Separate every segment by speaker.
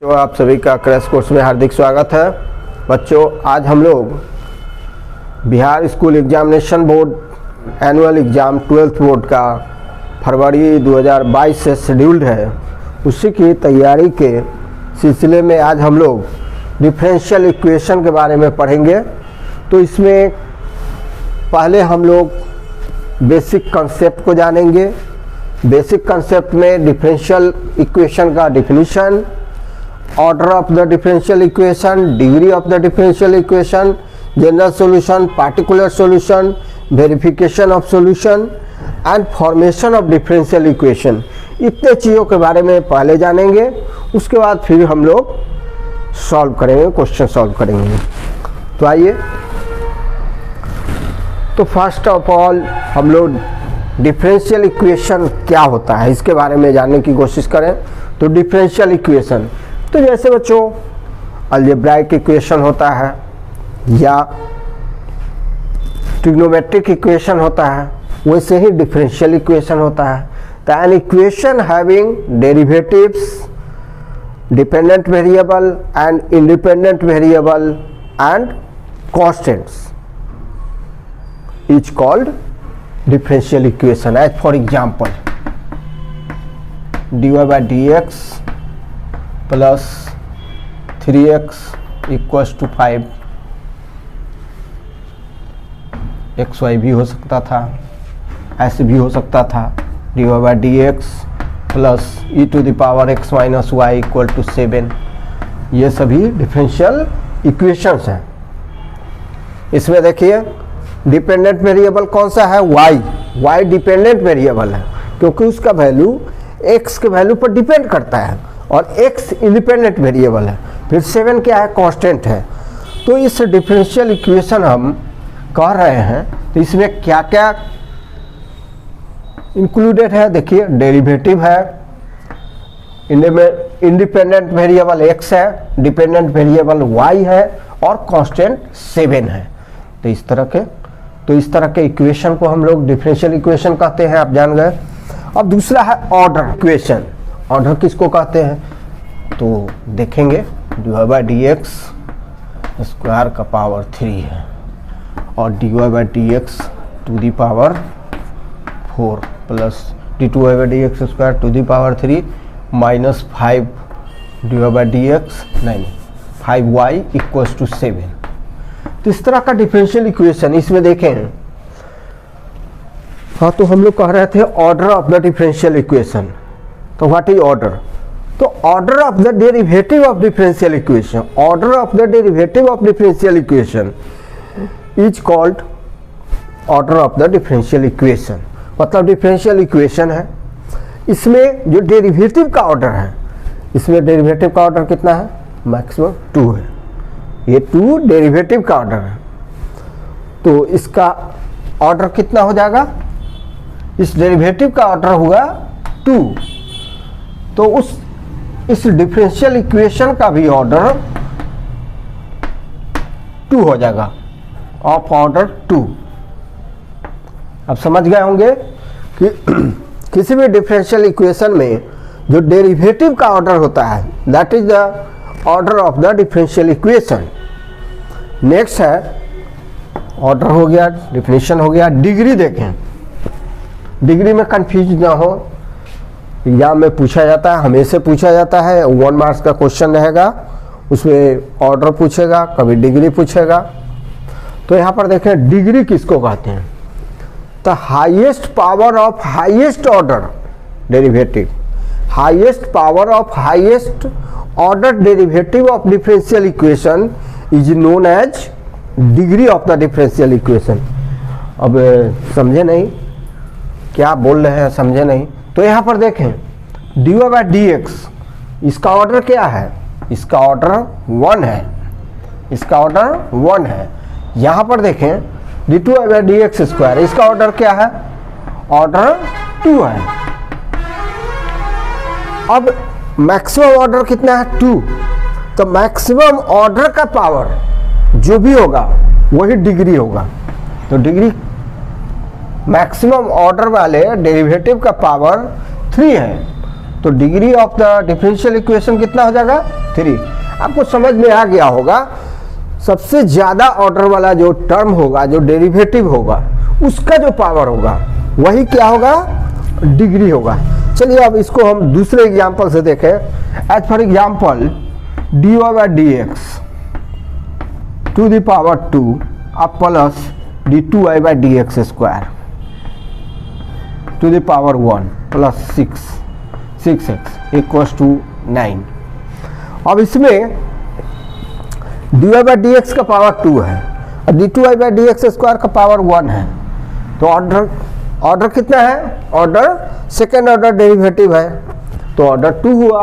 Speaker 1: तो आप सभी का क्रैश कोर्स में हार्दिक स्वागत है। बच्चों, आज हम लोग Bihar school examination board annual exam 12th board का फरवरी 2022 से शेड्यूल्ड है, उसी की तैयारी के सिलसिले में आज हम लोग डिफरेंशियल इक्वेशन के बारे में पढ़ेंगे। तो इसमें पहले हम लोग बेसिक कंसेप्ट को जानेंगे। बेसिक कंसेप्ट में डिफरेंशियल इक्वेशन का definition, order of the differential equation, degree of the differential equation, general solution, particular solution, verification of solution and formation of differential equation, इतने चीज़ों के बारे में पहले जानेंगे। उसके बाद फिर हम लोग सॉल्व करेंगे, क्वेश्चन सॉल्व करेंगे। तो आइए, तो फर्स्ट ऑफ ऑल हम लोग डिफरेंशियल इक्वेशन क्या होता है इसके बारे में जानने की कोशिश करें। तो डिफरेंशियल इक्वेशन, तो जैसे बच्चों अलजेब्राइक इक्वेशन होता है या ट्रिग्नोमेट्रिक इक्वेशन होता है, वैसे ही डिफरेंशियल इक्वेशन होता है। तो an equation having derivatives, dependent variable and independent variable and constants is called differential equation. As for example, dy by dx plus 3x equals to 5, xy भी हो सकता था, ऐसे भी हो सकता था, dy by dx plus e to the power x minus y equal to 7, ये सभी डिफरेंशियल इक्वेशंस हैं। इसमें देखिए डिपेंडेंट वेरिएबल कौन सा है? y डिपेंडेंट वेरिएबल है क्योंकि उसका वैल्यू x के वैल्यू पर डिपेंड करता है और x इंडिपेंडेंट वेरिएबल है। फिर 7 क्या है? कांस्टेंट है। तो इस डिफरेंशियल इक्वेशन हम कह रहे हैं, तो इसमें क्या क्या इंक्लूडेड है? देखिए, डेरिवेटिव है, इंडिपेंडेंट वेरिएबल x है, डिपेंडेंट वेरिएबल y है और कांस्टेंट 7 है। तो इस तरह के इक्वेशन को हम लोग डिफरेंशियल इक्वेशन कहते हैं, आप जान गए। अब दूसरा है ऑर्डर इक्वेशन। ऑर्डर किसको कहते हैं? तो देखेंगे, dy by dx स्क्वायर का पावर 3 है और dy by dx to the power 4 plus d2y by dx square to the power 3 minus 5 dy by dx 5y equals to 7। तो इस तरह का डिफरेंशियल इक्वेशन इसमें देखें। हाँ, तो हम लोग कह रहे थे order of the differential equation. तो व्हाट इज ऑर्डर? तो order of the derivative of differential equation, order of the derivative of differential equation is called order of the differential equation. मतलब डिफरेंशियल इक्वेशन है, इसमें जो derivative का order है, इसमें derivative का ऑर्डर कितना है? मैक्सिमम 2 है। ये 2 डेरिवेटिव का ऑर्डर है, तो इसका ऑर्डर कितना हो जाएगा? इस डेरिवेटिव का ऑर्डर हुआ 2, तो इस डिफरेंशियल इक्वेशन का भी ऑर्डर 2 हो जाएगा, ऑफ ऑर्डर 2। अब समझ गए होंगे कि किसी भी डिफरेंशियल इक्वेशन में जो डेरिवेटिव का ऑर्डर होता है, that is the order of the differential equation. Next है, ऑर्डर हो गया, डिफिनीशन हो गया। डिग्री देखें, डिग्री में कंफ्यूज ना हो, एग्जाम में पूछा जाता है, हमेशा पूछा जाता है। 1 मार्क्स का क्वेश्चन रहेगा, उसमें ऑर्डर पूछेगा, कभी डिग्री पूछेगा। तो यहाँ पर देखें, डिग्री किसको कहते हैं? तो highest power of highest order derivative, highest power of highest order derivative of differential equation is known as degree of the differential equation. अब समझे नहीं, क्या बोल रहे हैं, समझे नहीं। तो यहाँ पर देखें, dy by dx, इसका ऑर्डर क्या है? इसका ऑर्डर 1 है, इसका ऑर्डर 1 है। यहाँ पर देखें d2y by dx स्क्वायर, इसका ऑर्डर क्या है? ऑर्डर 2 है। अब मैक्सिमम ऑर्डर कितना है? 2। तो मैक्सिमम ऑर्डर का पावर जो भी होगा वही डिग्री होगा। तो डिग्री मैक्सिमम ऑर्डर वाले डेरिवेटिव का पावर 3 है, तो degree of the differential equation कितना हो जाएगा 3। आपको समझ में आ गया होगा, सबसे ज्यादा ऑर्डर वाला जो टर्म होगा, जो डेरिवेटिव होगा, उसका जो पावर होगा वही क्या होगा, डिग्री होगा। चलिए अब इसको हम दूसरे एग्जांपल से देखें। As for example dy/dx to the power 2 अब plus d2y/dx square to the power 1 plus 6x equals to 9। अब इसमें dy/dx का पावर 2 है और d2y/dx स्क्वायर का पावर 1 है, तो ऑर्डर कितना है, ऑर्डर सेकेंड ऑर्डर डेरिवेटिव है, तो ऑर्डर 2 हुआ।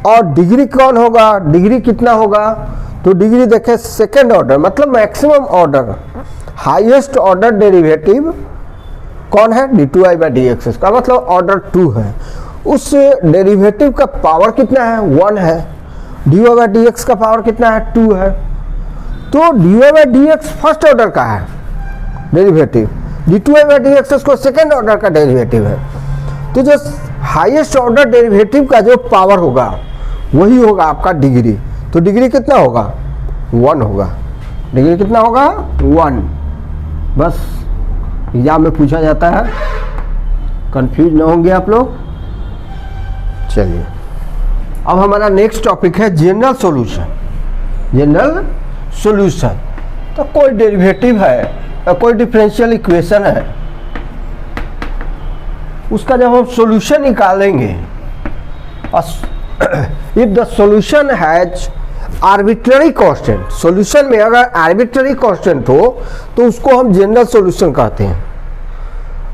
Speaker 1: और डिग्री कौन होगा, डिग्री कितना होगा, तो डिग्री देखें सेकेंड ऑर्डर मतलब maximum order, highest order derivative कौन है, d2y/dx का मतलब ऑर्डर 2 है। उस डेरिवेटिव का पावर कितना है, 1 है। dy/dx का पावर कितना है, 2 है। तो dy/dx फर्स्ट ऑर्डर का है डेरिवेटिव, d2y/dx उसको सेकेंड ऑर्डर का डेरिवेटिव है। तो जो हाईएस्ट ऑर्डर डेरिवेटिव का जो पावर होगा वही होगा आपका डिग्री। तो डिग्री कितना होगा, 1 होगा। डिग्री कितना होगा, 1। बस एग्जाम में पूछा जाता है, कंफ्यूज ना होंगे आप लोग। चलिए अब हमारा नेक्स्ट टॉपिक है जनरल सॉल्यूशन। जनरल सॉल्यूशन तो कोई डेरिवेटिव है या कोई डिफरेंशियल इक्वेशन है, उसका जब हम सॉल्यूशन निकालेंगे, if the solution has arbitrary constant, solution में अगर आर्बिट्ररी कांस्टेंट हो तो उसको हम जनरल सॉल्यूशन कहते हैं।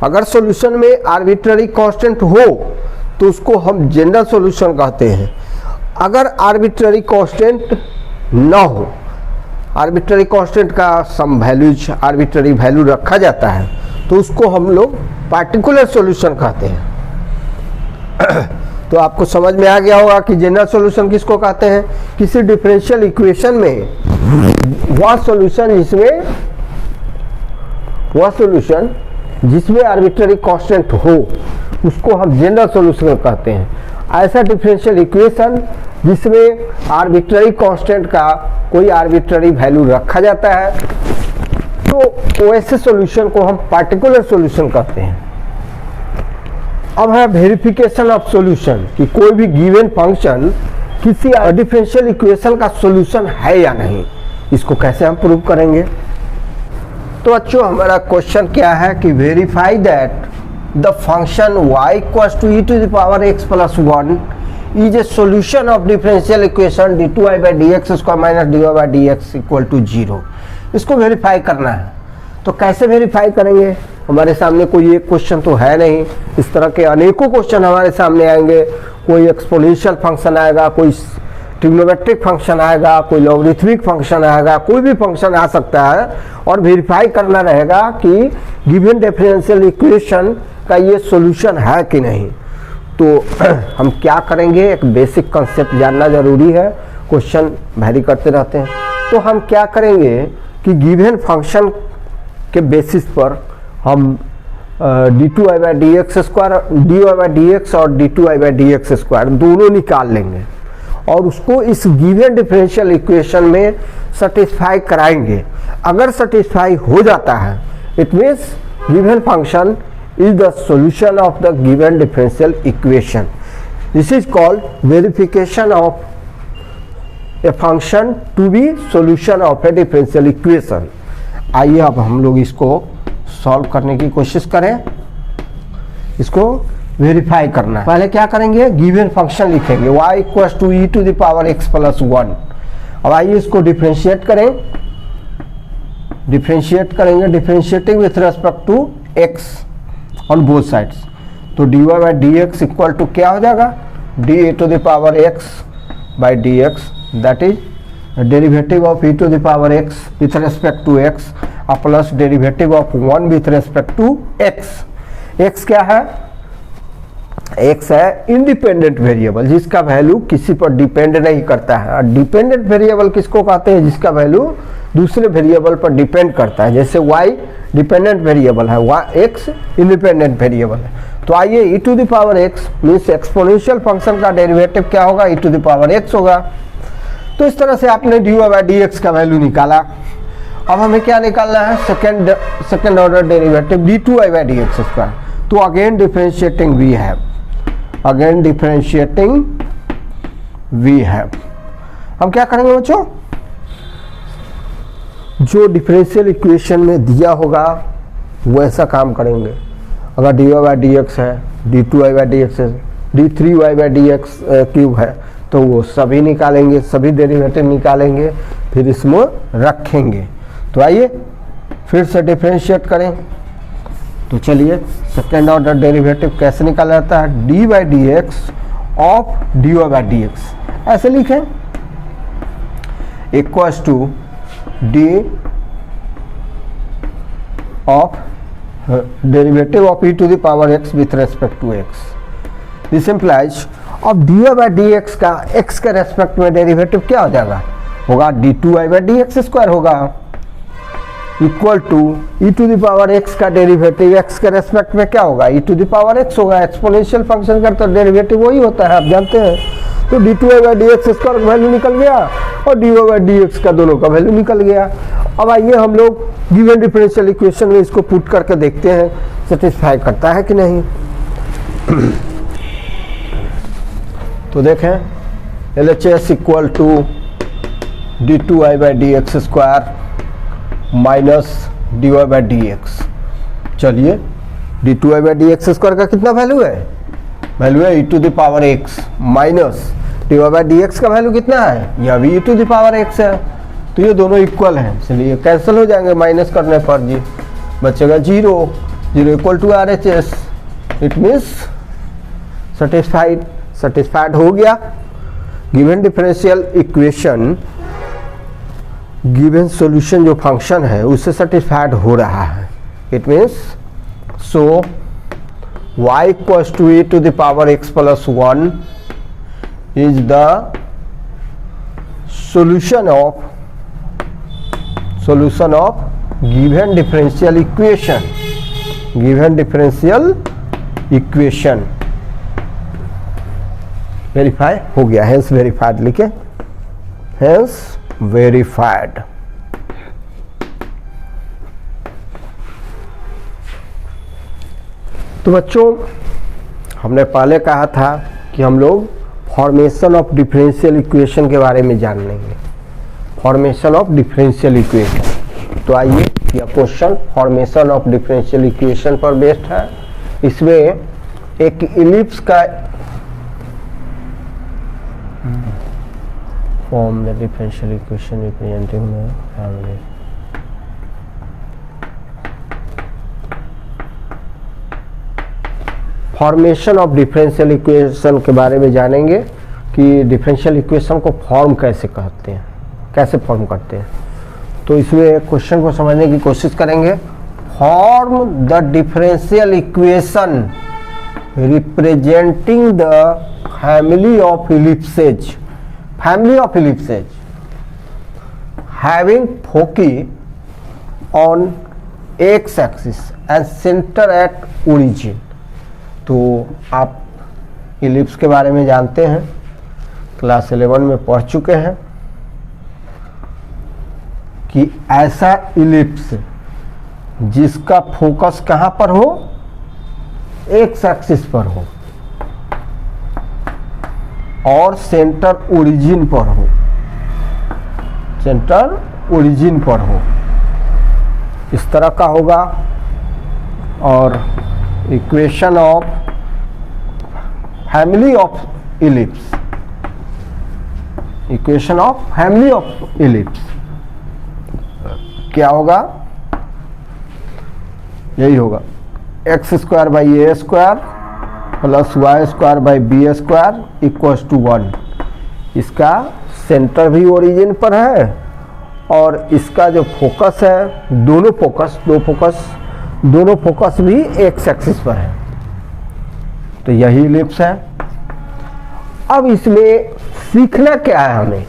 Speaker 1: अगर सॉल्यूशन में आर्बिट्ररी कांस्टेंट हो तो उसको हम जनरल सॉल्यूशन कहते हैं। अगर आर्बिट्ररी कांस्टेंट ना हो, आर्बिट्ररी कांस्टेंट का सम वैल्यूज आर्बिट्ररी वैल्यू रखा जाता है, तो उसको हम लोग पार्टिकुलर सॉल्यूशन कहते हैं। तो आपको समझ में आ गया होगा कि जनरल सॉल्यूशन किसको कहते हैं, किसी डिफरेंशियल इक्वेशन में वह सॉल्यूशन जिसमें आर्बिट्ररी कांस्टेंट हो उसको हम जनरल सॉल्यूशन कहते हैं। ऐसा डिफरेंशियल इक्वेशन जिसमें आर्बिट्ररी कांस्टेंट का कोई आर्बिट्ररी वैल्यू रखा जाता है, तो वैसे सॉल्यूशन को हम पार्टिकुलर सॉल्यूशन कहते हैं। अब है वेरिफिकेशन ऑफ सॉल्यूशन कि कोई भी गिवन फंक्शन किसी डिफरेंशियल इक्वेशन का सॉल्यूशन है या नहीं, इसको कैसे हम प्रूव करेंगे। तो बच्चों हमारा क्वेश्चन क्या है कि verify that the function y equals to e to the power x plus 1 is a solution of differential equation d2y/dx square minus dy/dx equal to 0। इसको वेरीफाई करना है। तो कैसे वेरीफाई करेंगे, हमारे सामने कोई एक क्वेश्चन तो है नहीं, इस तरह के अनेकों क्वेश्चन हमारे सामने आएंगे। कोई एक्सपोनेंशियल फंक्शन आएगा, कोई ट्रिग्नोमेट्रिक फंक्शन आएगा, कोई लॉगरिथमिक फंक्शन आएगा, कोई भी फंक्शन आ सकता है और वेरीफाई करना रहेगा कि गिवन डिफरेंशियल इक्वेशन का ये सॉल्यूशन है कि नहीं। तो हम क्या करेंगे, एक बेसिक कंसेप्ट जानना जरूरी है, क्वेश्चन वैरी करते रहते हैं। तो हम क्या करेंगे कि गिवन फंक्शन के बेसिस पर हम d2y/dx स्क्वायर dy/dx और d2y/dx स्क्वायर दोनों निकाल लेंगे और उसको इस गिवन डिफरेंशियल इक्वेशन में सेटिस्फाई कराएंगे। अगर सेटिस्फाई हो जाता है it means given function is the solution of the given differential equation. This is called verification of a function to be solution of a differential equation. आइए अब हम लोग इसको सॉल्व करने की कोशिश करें, इसको वेरीफाई करना है। पहले क्या करेंगे, गिवन फंक्शन लिखेंगे y equals to e to the power x plus 1। अब आइए इसको डिफरेंशिएट करें, differentiating with respect to x on both sides. तो dy/dx इक्वल टू क्या हो जाएगा, d to the power x by dx, that is derivative of e to the power x with respect to x plus derivative of 1 with respect to x। x क्या है, x है independent variable जिसका value किसी पर depend नहीं करता है। और डिपेंडेंट वेरिएबल किसको कहते हैं, जिसका वैल्यू दूसरे वेरिएबल पर डिपेंड करता है, जैसे y डिपेंडेंट वेरिएबल है, x इंडिपेंडेंट वेरिएबल है। तो आइए e to the power x means exponential function का डेरिवेटिव क्या होगा, e to the power x होगा। तो इस तरह से आपने dy/dx का वैल्यू निकाला। अब हमें क्या निकालना है, सेकेंड ऑर्डर डेरिवेटिव d2y/dx²। तो अगेन डिफरेंशिएटिंग वी हैव, हम क्या करेंगे बच्चों, जो डिफरेंशियल इक्वेशन में दिया होगा वैसा काम करेंगे। अगर dy/dx है, d2y/dx है, d3y/dx³ है, तो वो सभी निकालेंगे, सभी डेरिवेटिव निकालेंगे, फिर इसमें रखेंगे। तो आइए फिर से डिफरेंशिएट करें। तो चलिए सेकेंड ऑर्डर डेरिवेटिव कैसे निकाला जाता है, d/dx ऑफ dy/dx ऐसे लिखें, equals to d of derivative of e to the power x with respect to x। This implies अब dy/dx का x के रेस्पेक्ट में डेरिवेटिव क्या हो जाएगा, होगा d2y/dx² होगा, equal to e to the power x का डेरिवेटिव x के रेस्पेक्ट में क्या होगा, e to the power x होगा। एक्सपोनेंशियल फंक्शन का तो डेरिवेटिव वही होता है, आप जानते हैं। तो d2y/dx² का वैल्यू निकल गया और dy/dx का दोनों का वैल्यू निकल गया। अब आइए हम लोग गिवन डिफरेंशियल इक्वेशन में इसको पुट करके देखते हैं सेटिस्फाई करता है कि नहीं। तो देखें, LHS equal to d2y/dx² minus dy/dx। चलिए d2y/dx² का कितना वैल्यू है, वैल्यू है e to the power x minus dy/dx का वैल्यू कितना है, यह भी e to the power x है। तो ये दोनों इक्वल हैं, चलिए कैंसिल हो जाएंगे माइनस करने पर, जी बचेगा 0 equal to RHS। It means satisfied हो गया। Given differential equation, given solution जो फंक्शन है उससे सेटिस्फाइड हो रहा है। It means so y equals to e to the power x plus 1 is the solution of given differential equation। Verify हो गया, हेंस वेरीफाइड लिखे, हेंस वेरीफाइड। तो बच्चों हमने पहले कहा था कि हम लोग फॉर्मेशन ऑफ डिफरेंशियल इक्वेशन के बारे में जान लेंगे, फॉर्मेशन ऑफ डिफरेंशियल इक्वेशन। तो आइए यह question formation of differential equation पर बेस्ड है। इसमें एक इलिप्स का form the differential equation representing the family. Formation of differential equation के बारे में जानेंगे कि डिफरेंशियल इक्वेशन को फॉर्म कैसे करते हैं, कैसे फॉर्म करते हैं। तो इसमें क्वेश्चन को समझने की कोशिश करेंगे। Form the differential equation representing the family of ellipses, having foci on X axis and centre at origin. तो आप इलिप्स के बारे में जानते हैं, क्लास 11 में पढ़ चुके हैं कि ऐसा इलिप्स जिसका फोकस कहाँ पर हो, एक्स एक्सिस पर हो और सेंटर ओरिजिन पर हो, इस तरह का होगा। और equation of family of ellipse, क्या होगा, यही होगा x² plus y² equals to 1। इसका सेंटर भी ओरिजिन पर है और इसका जो फोकस है, दोनों फोकस भी एक्स एक्सिस पर है। तो यही इलिप्स है। अब इसमें सीखना क्या है हमें,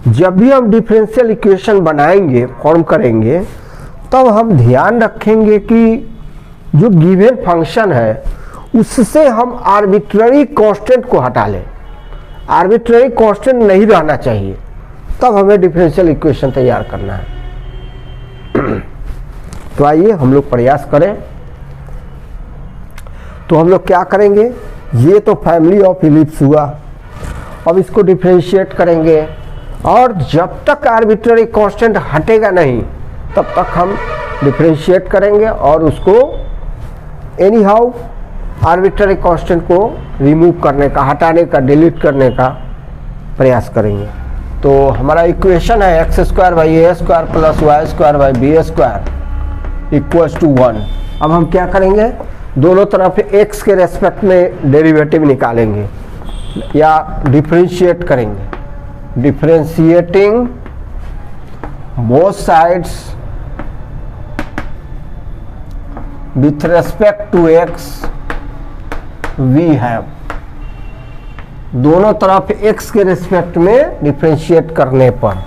Speaker 1: जब भी हम डिफरेंशियल इक्वेशन बनाएंगे, फॉर्म करेंगे, तब हम ध्यान रखेंगे कि जो गिवन फंक्शन है उससे हम आर्बिट्ररी कांस्टेंट को हटा लें। आर्बिट्ररी कांस्टेंट नहीं रहना चाहिए, तब हमें डिफरेंशियल इक्वेशन तैयार करना है। तो आइए हम लोग प्रयास करें। तो हम लोग क्या करेंगे, ये तो फैमिली ऑफ इलिप्स हुआ, अब इसको डिफरेंशिएट करेंगे और जब तक आर्बिट्ररी कांस्टेंट हटेगा नहीं तब तक हम डिफरेंशिएट करेंगे और उसको एनी हाउ आर्बिट्ररी कांस्टेंट को रिमूव करने का, हटाने का, डिलीट करने का प्रयास करेंगे। तो हमारा इक्वेशन है x square by a square plus y square by b square equals to 1। अब हम क्या करेंगे, दोनों तरफ x के रेस्पेक्ट में डेरिवेटिव निकालेंगे या डिफरेंशिएट करेंगे। Differentiating both sides with respect to x we have, दोनों तरफ x के रेस्पेक्ट में डिफरेंशिएट करने पर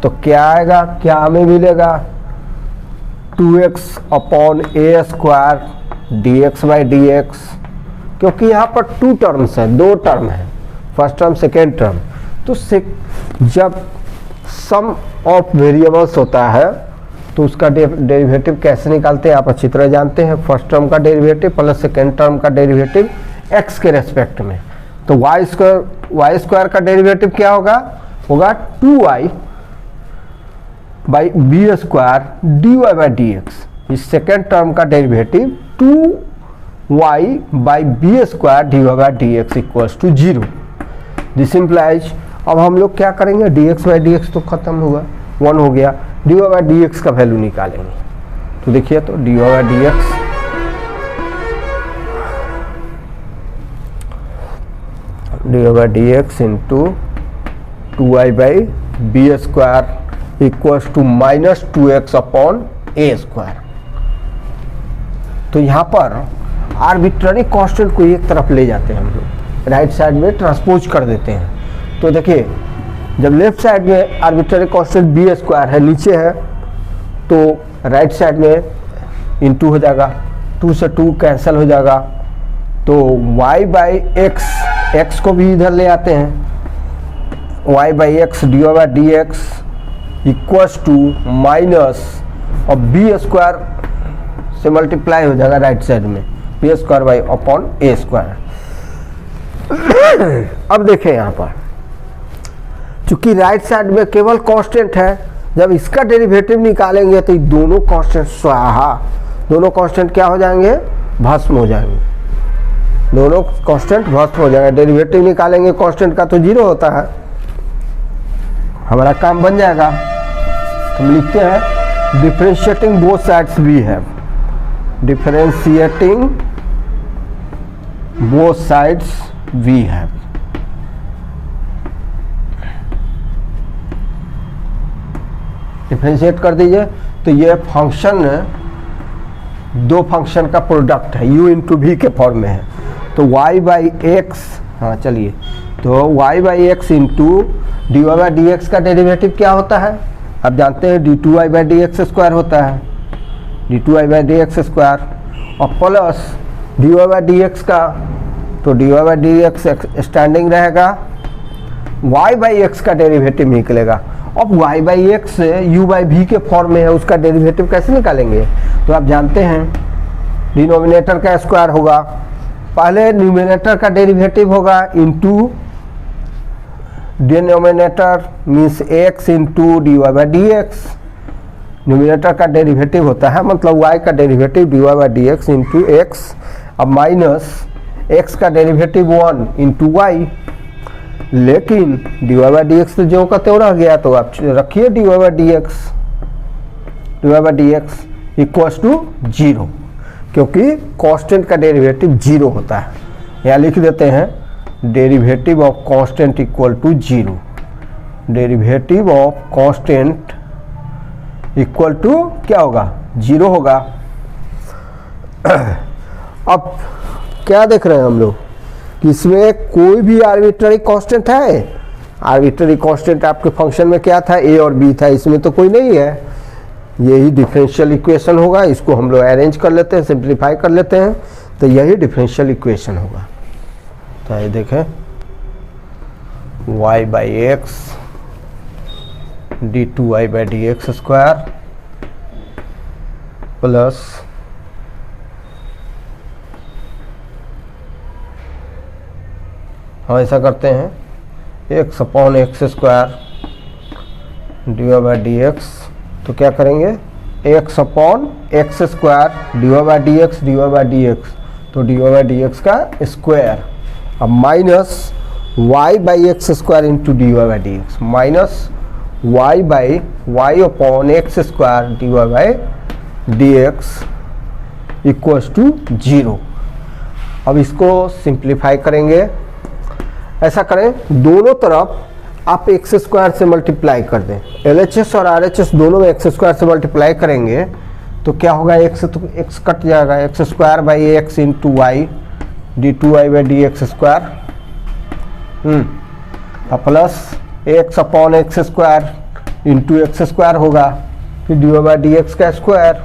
Speaker 1: तो क्या आएगा, क्या हमें मिलेगा, 2x upon a square dx by dx, क्योंकि यहाँ पर 2 टर्म्स हैं, 2 टर्म है, फर्स्ट टर्म सेकेंड टर्म। तो जब सम ऑफ वेरिएबल्स होता है तो उसका डेरिवेटिव कैसे निकालते हैं आप अच्छी तरह जानते हैं। फर्स्ट टर्म का डेरिवेटिव प्लस सेकेंड टर्म का डेरिवेटिव x के रेस्पेक्ट में। तो वाई स्क्वायर का डेरिवेटिव क्या होगा, 2y by b square D Y by D x. इस सेकेंड टर्म का derivative 2y by b square D Y by D x equals to 0। This implies, अब हम लोग क्या करेंगे, dx बाई डी एक्स तो खत्म हुआ, 1 हो गया, d Y by D x का वैल्यू निकालेंगे। तो देखिए, तो D Y by D x d x into 2y by b square equals to minus 2x upon a square. तो यहाँ पर आर्बिट्ररी कांस्टेंट को एक तरफ ले जाते हैं हम लोग, राइट साइड में ट्रांसपोज कर देते हैं। तो देखिए, जब लेफ्ट साइड में आर्बिट्ररी कांस्टेंट बी स्क्वायर है, नीचे है, तो राइट साइड में इंटू हो जाएगा, 2 से 2 कैंसिल हो जाएगा। तो y बाई एक्स को भी इधर ले आते हैं, y by x D Y by D x equals to minus और बी स्क्वायर से मल्टीप्लाई हो जाएगा राइट साइड में, b square by upon a square. अब देखें यहाँ पर, चूंकि राइट साइड में केवल कांस्टेंट है, जब इसका डेरिवेटिव निकालेंगे तो दोनों कांस्टेंट स्वाहा, दोनों कांस्टेंट क्या हो जाएंगे, भस्म हो जाएंगे, दोनों कांस्टेंट भस्म हो जाएगा। डेरिवेटिव निकालेंगे कांस्टेंट का तो 0 होता है, हमारा काम बन जाएगा। तो हम लिखते हैं differentiating both sides we have, differentiating both sides we have. Differentiate कर दीजिए, तो ये फंक्शन 2 फंक्शन का प्रोडक्ट है, u इंटू वी के फॉर्म में है। तो y बाई एक्स, हाँ चलिए, तो y by x into D Y by D x का डेरिवेटिव क्या होता है, आप जानते हैं d2y by D x square होता है, d2y by D x square, और plus D Y by D x का, तो D Y by D X standing रहेगा, y बाई एक्स का डेरिवेटिव निकलेगा। अब y by X u by V के फॉर्म में है, उसका डेरिवेटिव कैसे निकालेंगे, तो आप जानते हैं डिनोमिनेटर का स्क्वायर होगा, पहले न्यूमिनेटर का डेरिवेटिव होगा into denominator means x into D Y by D x. Numerator का डेरिवेटिव होता है मतलब y का derivative d Y by D x into x, अब माइनस x का डेरिवेटिव 1 इंटू वाई। लेकिन d Y by D x तो जो का त्यों रह गया, तो आप रखिए d Y by D x equals to 0, क्योंकि कांस्टेंट का डेरिवेटिव 0 होता है। यहाँ लिख देते हैं derivative of constant equal to 0, derivative of constant equal to क्या होगा, 0 होगा। अब क्या देख रहे हैं हम लोग कि इसमें कोई भी आर्बिट्ररी कांस्टेंट है, आर्बिट्ररी कांस्टेंट आपके फंक्शन में क्या था, ए और बी था, इसमें तो कोई नहीं है। यही डिफरेंशियल इक्वेशन होगा। इसको हम लोग अरेंज कर लेते हैं, सिंप्लीफाई कर लेते हैं, तो यही डिफरेंशियल इक्वेशन होगा। तो ये देखें y by x D two Y by D x square plus हम ऐसा करते हैं X upon X square D Y by D x, तो क्या करेंगे X upon X square D Y by D x, D Y by D x, तो D Y by D x का square, अब minus Y by X square into D Y by D X, minus Y by Y upon X square D Y by D x equals to 0। अब इसको simplify करेंगे। ऐसा करें, दोनों तरफ आप एक्स स्क्वायर से मल्टीप्लाई कर दें। LHS और RHS दोनों में एक्स स्क्वायर से मल्टीप्लाई करेंगे तो क्या होगा, एक्स तो एक्स कट जाएगा, X square by x into Y D two Y by D x square plus X upon X square into X square होगा, फिर D Y by D x का स्क्वायर,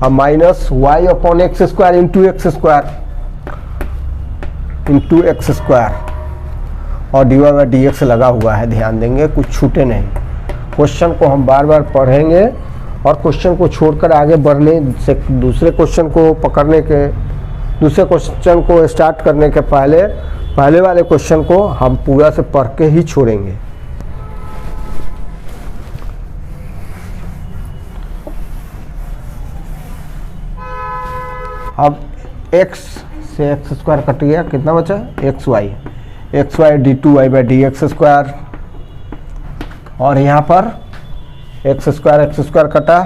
Speaker 1: अब minus Y upon X square into X square into X square, और D Y by D X लगा हुआ है, ध्यान देंगे कुछ छूटे नहीं। क्वेश्चन को हम बार बार पढ़ेंगे और क्वेश्चन को छोड़कर आगे बढ़ने से, दूसरे क्वेश्चन को पकड़ने के, दूसरे क्वेश्चन को स्टार्ट करने के पहले वाले क्वेश्चन को हम पूरा से पढ़ के ही छोड़ेंगे। अब x से एक्स स्क्वायर कट गया, कितना बचा x y D two Y by D x square, और यहाँ पर एक्स स्क्वायर कटा